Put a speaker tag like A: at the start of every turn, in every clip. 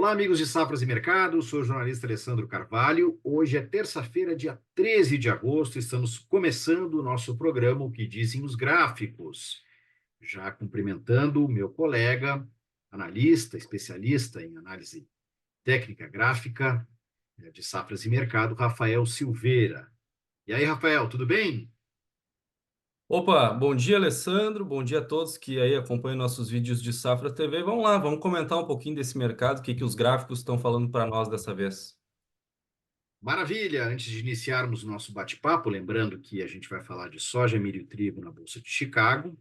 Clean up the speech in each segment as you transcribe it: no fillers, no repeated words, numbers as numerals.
A: Olá, amigos de Safras e Mercado, sou o jornalista Alessandro Carvalho. Hoje é terça-feira, dia 13 de agosto, estamos começando o nosso programa O que Dizem os Gráficos. Já cumprimentando o meu colega, analista, especialista em análise técnica gráfica de Safras e Mercado, Rafael Silveira. E aí, Rafael, tudo bem?
B: Opa, bom dia, Alessandro. Bom dia a todos que aí acompanham nossos vídeos de Safra TV. Vamos lá, vamos comentar um pouquinho desse mercado, o que que os gráficos estão falando para nós dessa vez.
A: Maravilha! Antes de iniciarmos o nosso bate-papo, lembrando que a gente vai falar de soja, milho e trigo na Bolsa de Chicago,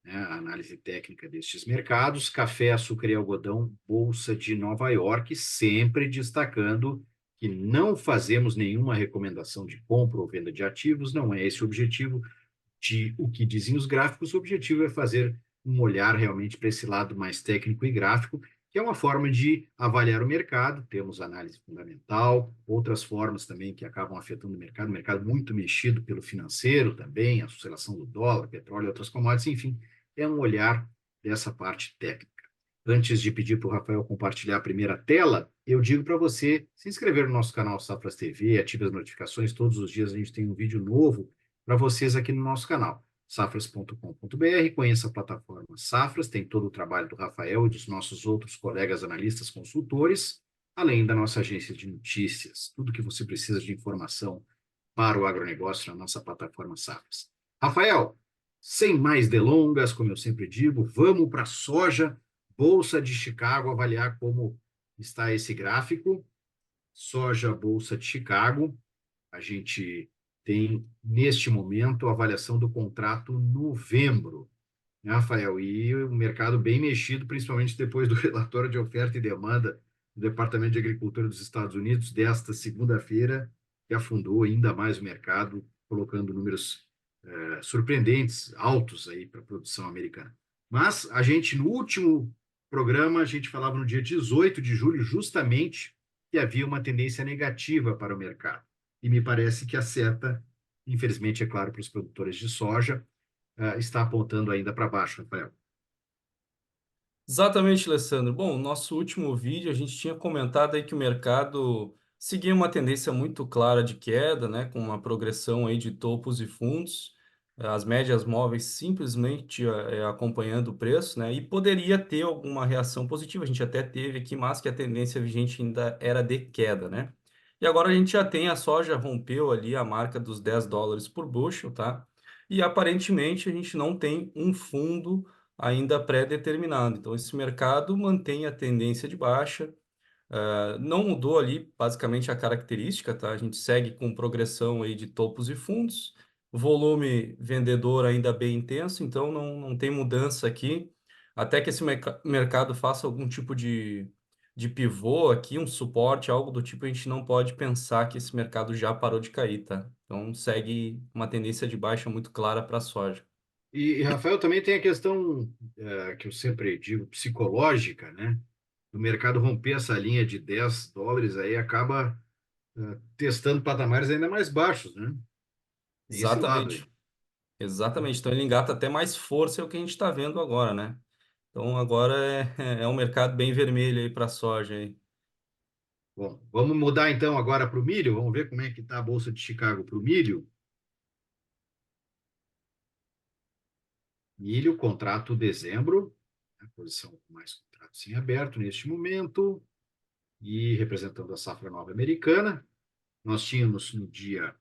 A: né, a análise técnica destes mercados, café, açúcar e algodão, Bolsa de Nova York, sempre destacando que não fazemos nenhuma recomendação de compra ou venda de ativos, não é esse o objetivo de o que dizem os gráficos, o objetivo é fazer um olhar realmente para esse lado mais técnico e gráfico, que é uma forma de avaliar o mercado. Temos análise fundamental, outras formas também que acabam afetando o mercado muito mexido pelo financeiro também, a oscilação do dólar, petróleo e outras commodities, enfim, é um olhar dessa parte técnica. Antes de pedir para o Rafael compartilhar a primeira tela, eu digo para você se inscrever no nosso canal Safras TV, ative as notificações, todos os dias a gente tem um vídeo novo para vocês aqui no nosso canal, safras.com.br. Conheça a plataforma Safras, tem todo o trabalho do Rafael e dos nossos outros colegas analistas consultores, além da nossa agência de notícias, tudo que você precisa de informação para o agronegócio na nossa plataforma Safras. Rafael, sem mais delongas, como eu sempre digo, vamos para a soja, Bolsa de Chicago, avaliar como está esse gráfico. Soja, Bolsa de Chicago, a gente tem, neste momento, a avaliação do contrato novembro, né, Rafael? E o mercado bem mexido, principalmente depois do relatório de oferta e demanda do Departamento de Agricultura dos Estados Unidos, desta segunda-feira, que afundou ainda mais o mercado, colocando números surpreendentes, altos aí para a produção americana. Mas a gente, no último programa, a gente falava no dia 18 de julho, justamente, que havia uma tendência negativa para o mercado. E me parece que a seta, infelizmente, é claro, para os produtores de soja, está apontando ainda para baixo, Rafael.
B: Exatamente, Alessandro. Bom, no nosso último vídeo a gente tinha comentado aí que o mercado seguia uma tendência muito clara de queda, né, com uma progressão aí de topos e fundos, as médias móveis simplesmente acompanhando o preço, né, e poderia ter alguma reação positiva. A gente até teve aqui, mas que a tendência vigente ainda era de queda, né? E agora a gente já tem a soja rompeu ali a marca dos US$ 10 por bushel, tá? E aparentemente a gente não tem um fundo ainda pré-determinado. Então, esse mercado mantém a tendência de baixa, não mudou ali basicamente a característica, tá? A gente segue com progressão aí de topos e fundos, volume vendedor ainda bem intenso, então não tem mudança aqui, até que esse mercado faça algum tipo de pivô aqui, um suporte, algo do tipo, a gente não pode pensar que esse mercado já parou de cair, tá? Então segue uma tendência de baixa muito clara para a soja.
A: Rafael, também tem a questão que eu sempre digo, psicológica, né? O mercado romper essa linha de US$ 10, aí acaba testando patamares ainda mais baixos, né? Tem esse lado aí.
B: Exatamente. Exatamente. Então ele engata até mais força, é o que a gente está vendo agora, né? Então agora é um mercado bem vermelho aí para soja aí.
A: Bom, vamos mudar então agora para o milho. Vamos ver como é que está a Bolsa de Chicago para o milho. Milho, contrato dezembro, a posição com mais contratos em aberto neste momento, e representando a safra nova americana. Nós tínhamos no dia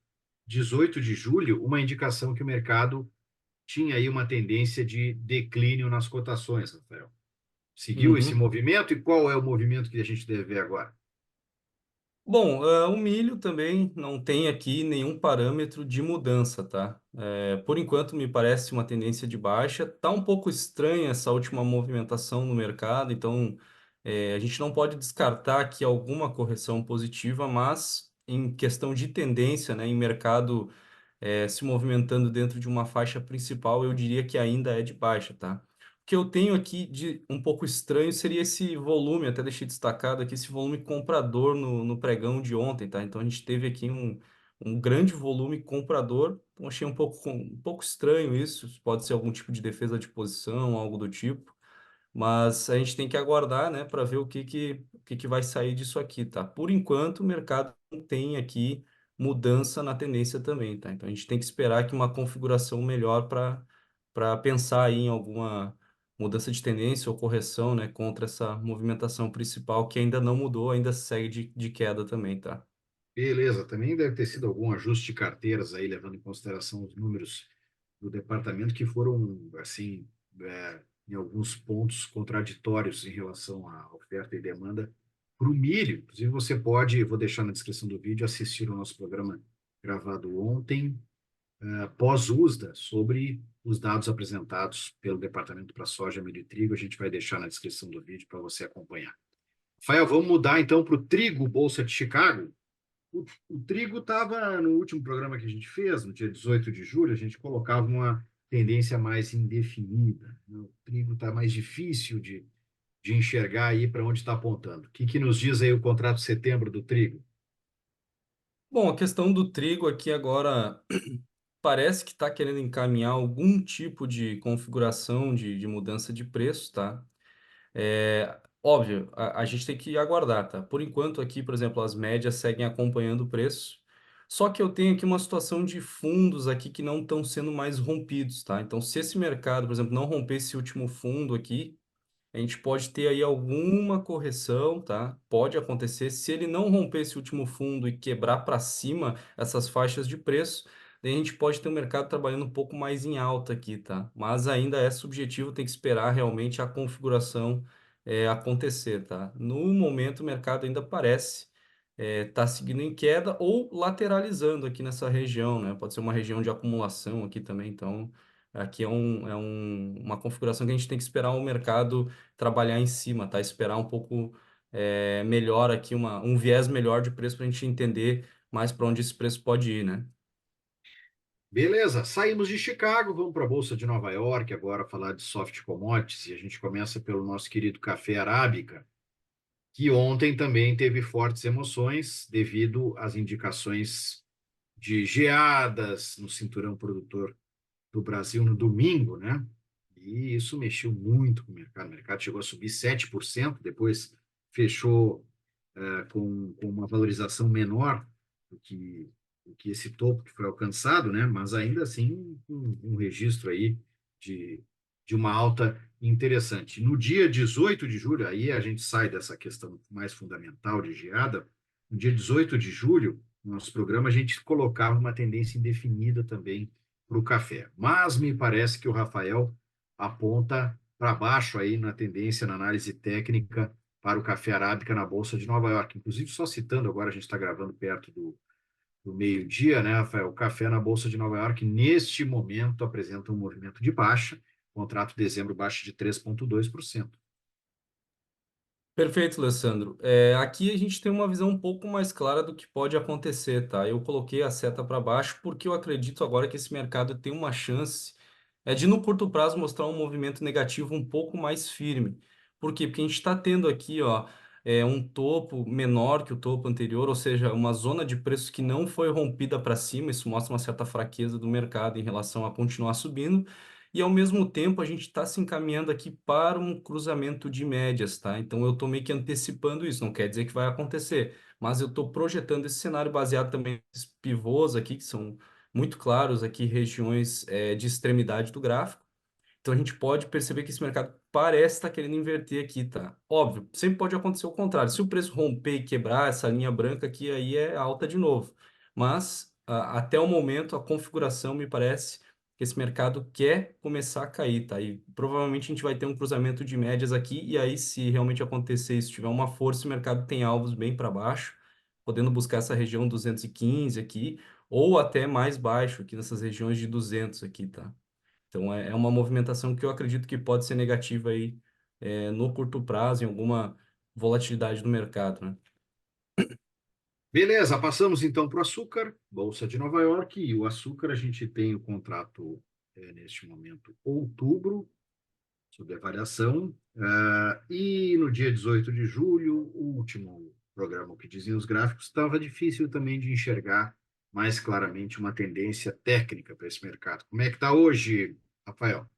A: 18 de julho uma indicação que o mercado tinha aí uma tendência de declínio nas cotações, Rafael. Seguiu esse
B: Uhum.
A: movimento e qual é o movimento que a gente deve ver agora?
B: Bom, o milho também não tem aqui nenhum parâmetro de mudança, tá? Por enquanto me parece uma tendência de baixa. Tá um pouco estranha essa última movimentação no mercado, então a gente não pode descartar aqui alguma correção positiva, mas em questão de tendência, né, em mercado se movimentando dentro de uma faixa principal, eu diria que ainda é de baixa, tá? O que eu tenho aqui de um pouco estranho seria esse volume, até deixei destacado aqui, esse volume comprador no pregão de ontem, tá? Então a gente teve aqui um grande volume comprador, então achei um pouco estranho isso, pode ser algum tipo de defesa de posição, algo do tipo, mas a gente tem que aguardar, né, para ver o que que vai sair disso aqui, tá? Por enquanto, o mercado não tem aqui mudança na tendência também, tá? Então a gente tem que esperar que uma configuração melhor para pensar aí em alguma mudança de tendência ou correção, né, contra essa movimentação principal que ainda não mudou, ainda segue de queda também, tá?
A: Beleza, também deve ter sido algum ajuste de carteiras aí, levando em consideração os números do departamento que foram, assim, em alguns pontos contraditórios em relação à oferta e demanda para o milho. Inclusive, você pode, vou deixar na descrição do vídeo, assistir o nosso programa gravado ontem, pós-USDA, sobre os dados apresentados pelo Departamento para Soja, Milho e Trigo. A gente vai deixar na descrição do vídeo para você acompanhar. Rafael, vamos mudar então para o trigo Bolsa de Chicago. O trigo estava no último programa que a gente fez, no dia 18 de julho, a gente colocava uma tendência mais indefinida, né? O trigo está mais difícil de enxergar aí para onde está apontando. O que nos diz aí o contrato de setembro do trigo?
B: Bom, a questão do trigo aqui agora parece que está querendo encaminhar algum tipo de configuração de mudança de preço, tá? Óbvio, a gente tem que aguardar, tá? Por enquanto aqui, por exemplo, as médias seguem acompanhando o preço. Só que eu tenho aqui uma situação de fundos aqui que não estão sendo mais rompidos, tá? Então, se esse mercado, por exemplo, não romper esse último fundo aqui, a gente pode ter aí alguma correção, tá? Pode acontecer. Se ele não romper esse último fundo e quebrar para cima essas faixas de preço, daí a gente pode ter um mercado trabalhando um pouco mais em alta aqui, tá? Mas ainda é subjetivo, tem que esperar realmente a configuração acontecer, tá? No momento, o mercado ainda parece tá seguindo em queda ou lateralizando aqui nessa região, né? Pode ser uma região de acumulação aqui também, então aqui uma configuração que a gente tem que esperar o mercado trabalhar em cima, tá? Esperar um pouco melhor aqui, um viés melhor de preço para a gente entender mais para onde esse preço pode ir, né?
A: Beleza, saímos de Chicago, vamos para a Bolsa de Nova York agora falar de soft commodities e a gente começa pelo nosso querido café arábica, que ontem também teve fortes emoções devido às indicações de geadas no cinturão produtor do Brasil no domingo, né? E isso mexeu muito com o mercado. O mercado chegou a subir 7%, depois fechou com uma valorização menor do que, do que esse topo que foi alcançado, né? Mas ainda assim um registro aí de, de uma alta interessante. No dia 18 de julho, aí a gente sai dessa questão mais fundamental de geada. No dia 18 de julho, no nosso programa, a gente colocava uma tendência indefinida também para o café. Mas me parece que o Rafael aponta para baixo aí na tendência, na análise técnica para o café arábica na Bolsa de Nova York. Inclusive, só citando, agora a gente está gravando perto do meio-dia, né, Rafael? O café na Bolsa de Nova York, neste momento, apresenta um movimento de baixa, contrato de dezembro baixa de 3,2%.
B: Perfeito, Alessandro. Aqui a gente tem uma visão um pouco mais clara do que pode acontecer, tá? Eu coloquei a seta para baixo porque eu acredito agora que esse mercado tem uma chance de no curto prazo mostrar um movimento negativo um pouco mais firme. Por quê? Porque a gente está tendo aqui, ó, um topo menor que o topo anterior, ou seja, uma zona de preços que não foi rompida para cima. Isso mostra uma certa fraqueza do mercado em relação a continuar subindo. E ao mesmo tempo a gente está se encaminhando aqui para um cruzamento de médias, tá? Então eu estou meio que antecipando isso, não quer dizer que vai acontecer, mas eu estou projetando esse cenário baseado também nesses pivôs aqui, que são muito claros aqui, regiões de extremidade do gráfico. Então a gente pode perceber que esse mercado parece estar querendo inverter aqui, tá? Óbvio, sempre pode acontecer o contrário. Se o preço romper e quebrar essa linha branca aqui, aí é alta de novo. Mas até o momento a configuração me parece que esse mercado quer começar a cair, tá? E provavelmente a gente vai ter um cruzamento de médias aqui e aí se realmente acontecer isso, tiver uma força, o mercado tem alvos bem para baixo, podendo buscar essa região 215 aqui ou até mais baixo aqui nessas regiões de 200 aqui, tá? Então é uma movimentação que eu acredito que pode ser negativa aí no curto prazo, em alguma volatilidade do mercado, né?
A: Beleza, passamos então para o açúcar, Bolsa de Nova York, e o açúcar a gente tem o contrato neste momento, outubro, sobre a variação. E no dia 18 de julho, o último programa que dizia os gráficos, estava difícil também de enxergar mais claramente uma tendência técnica para esse mercado. Como é que está hoje, Rafael?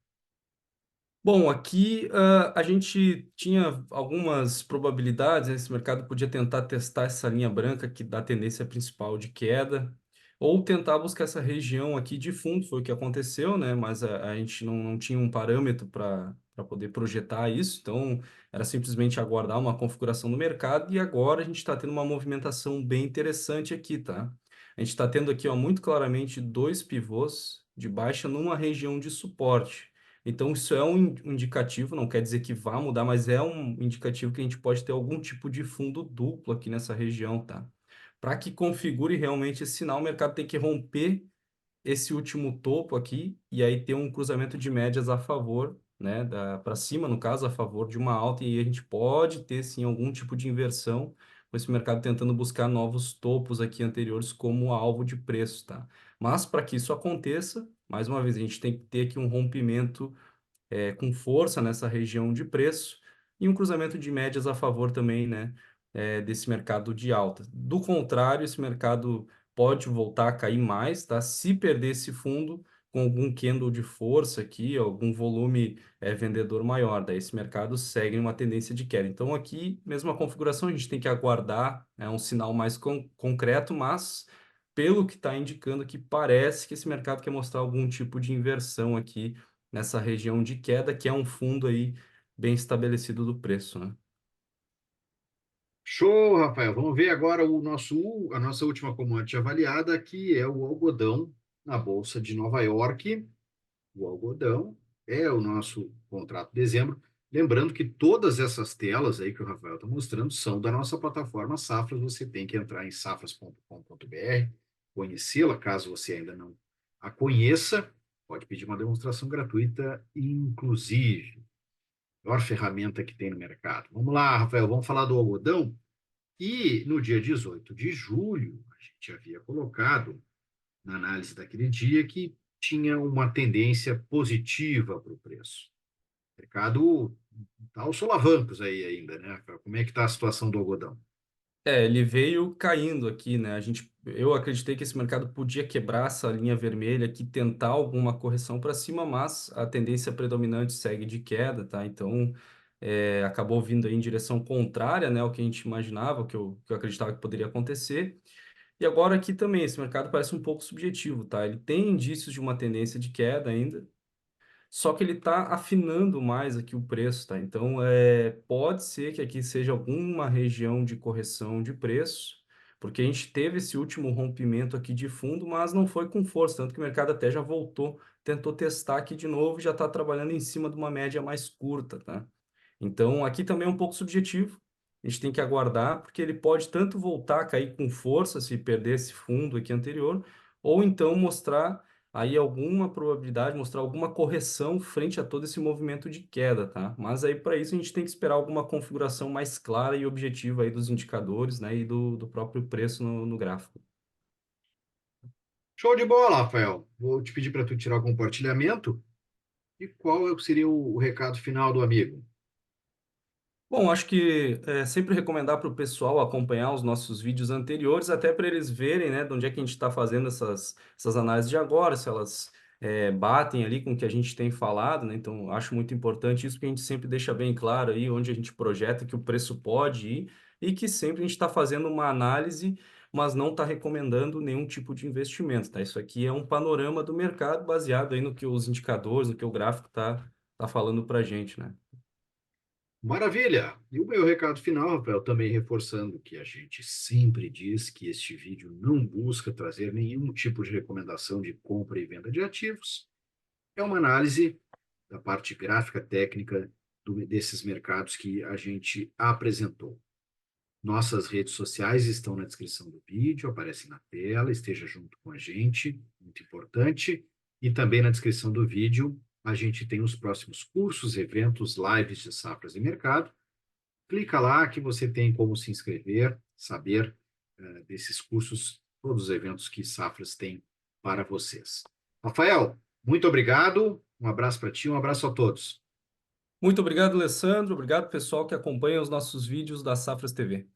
B: Bom, aqui a gente tinha algumas probabilidades, né? Esse mercado podia tentar testar essa linha branca que dá tendência principal de queda, ou tentar buscar essa região aqui de fundo, foi o que aconteceu, né? Mas a gente não tinha um parâmetro para poder projetar isso, então era simplesmente aguardar uma configuração do mercado, e agora a gente está tendo uma movimentação bem interessante aqui, tá? A gente está tendo aqui, ó, muito claramente dois pivôs de baixa numa região de suporte. Então, isso é um indicativo, não quer dizer que vá mudar, mas é um indicativo que a gente pode ter algum tipo de fundo duplo aqui nessa região, tá? Para que configure realmente esse sinal, o mercado tem que romper esse último topo aqui e aí ter um cruzamento de médias a favor, né, para cima, no caso, a favor de uma alta, e a gente pode ter sim algum tipo de inversão com esse mercado tentando buscar novos topos aqui anteriores como alvo de preço, tá? Mas para que isso aconteça, mais uma vez, a gente tem que ter aqui um rompimento com força nessa região de preço e um cruzamento de médias a favor também, né, desse mercado de alta. Do contrário, esse mercado pode voltar a cair mais, tá? Se perder esse fundo com algum candle de força aqui, algum volume vendedor maior, daí esse mercado segue uma tendência de queda. Então aqui, mesma configuração, a gente tem que aguardar um sinal mais concreto, mas pelo que está indicando aqui, parece que esse mercado quer mostrar algum tipo de inversão aqui nessa região de queda, que é um fundo aí bem estabelecido do preço, né?
A: Show, Rafael. Vamos ver agora a nossa última commodity avaliada, que é o algodão na Bolsa de Nova York. O algodão é o nosso contrato de dezembro. Lembrando que todas essas telas aí que o Rafael está mostrando são da nossa plataforma Safras. Você tem que entrar em safras.com.br, conhecê-la, caso você ainda não a conheça. Pode pedir uma demonstração gratuita, inclusive. Melhor ferramenta que tem no mercado. Vamos lá, Rafael, vamos falar do algodão? E no dia 18 de julho, a gente havia colocado na análise daquele dia que tinha uma tendência positiva para o preço. O mercado está aos solavancos aí ainda, né? Como é que está a situação do algodão?
B: Ele veio caindo aqui, né? Eu acreditei que esse mercado podia quebrar essa linha vermelha aqui, tentar alguma correção para cima, mas a tendência predominante segue de queda, tá? Então, acabou vindo aí em direção contrária, né, ao que a gente imaginava, que eu acreditava que poderia acontecer. E agora aqui também, esse mercado parece um pouco subjetivo, tá? Ele tem indícios de uma tendência de queda ainda, só que ele está afinando mais aqui o preço, tá? Então, pode ser que aqui seja alguma região de correção de preço, porque a gente teve esse último rompimento aqui de fundo, mas não foi com força, tanto que o mercado até já voltou, tentou testar aqui de novo e já está trabalhando em cima de uma média mais curta, tá? Então, aqui também é um pouco subjetivo. A gente tem que aguardar, porque ele pode tanto voltar a cair com força se perder esse fundo aqui anterior, ou então mostrar aí alguma probabilidade, mostrar alguma correção frente a todo esse movimento de queda, tá? Mas aí para isso a gente tem que esperar alguma configuração mais clara e objetiva aí dos indicadores, né, e do próprio preço no gráfico.
A: Show de bola, Rafael. Vou te pedir para tu tirar o compartilhamento. E qual seria o recado final do amigo?
B: Bom, acho que é sempre recomendar para o pessoal acompanhar os nossos vídeos anteriores, até para eles verem, né, de onde é que a gente está fazendo essas análises de agora, se elas batem ali com o que a gente tem falado, né? Então, acho muito importante isso, que a gente sempre deixa bem claro aí onde a gente projeta que o preço pode ir e que sempre a gente está fazendo uma análise, mas não está recomendando nenhum tipo de investimento, tá? Isso aqui é um panorama do mercado baseado aí no que os indicadores, no que o gráfico tá falando para a gente, né?
A: Maravilha! E o meu recado final, Rafael, também reforçando que a gente sempre diz que este vídeo não busca trazer nenhum tipo de recomendação de compra e venda de ativos. É uma análise da parte gráfica técnica desses mercados que a gente apresentou. Nossas redes sociais estão na descrição do vídeo, aparecem na tela, esteja junto com a gente, muito importante. E também na descrição do vídeo, a gente tem os próximos cursos, eventos, lives de safras e mercado. Clica lá que você tem como se inscrever, saber desses cursos, todos os eventos que Safras tem para vocês. Rafael, muito obrigado. Um abraço para ti, um abraço a todos.
B: Muito obrigado, Alessandro. Obrigado, pessoal que acompanha os nossos vídeos da Safras TV.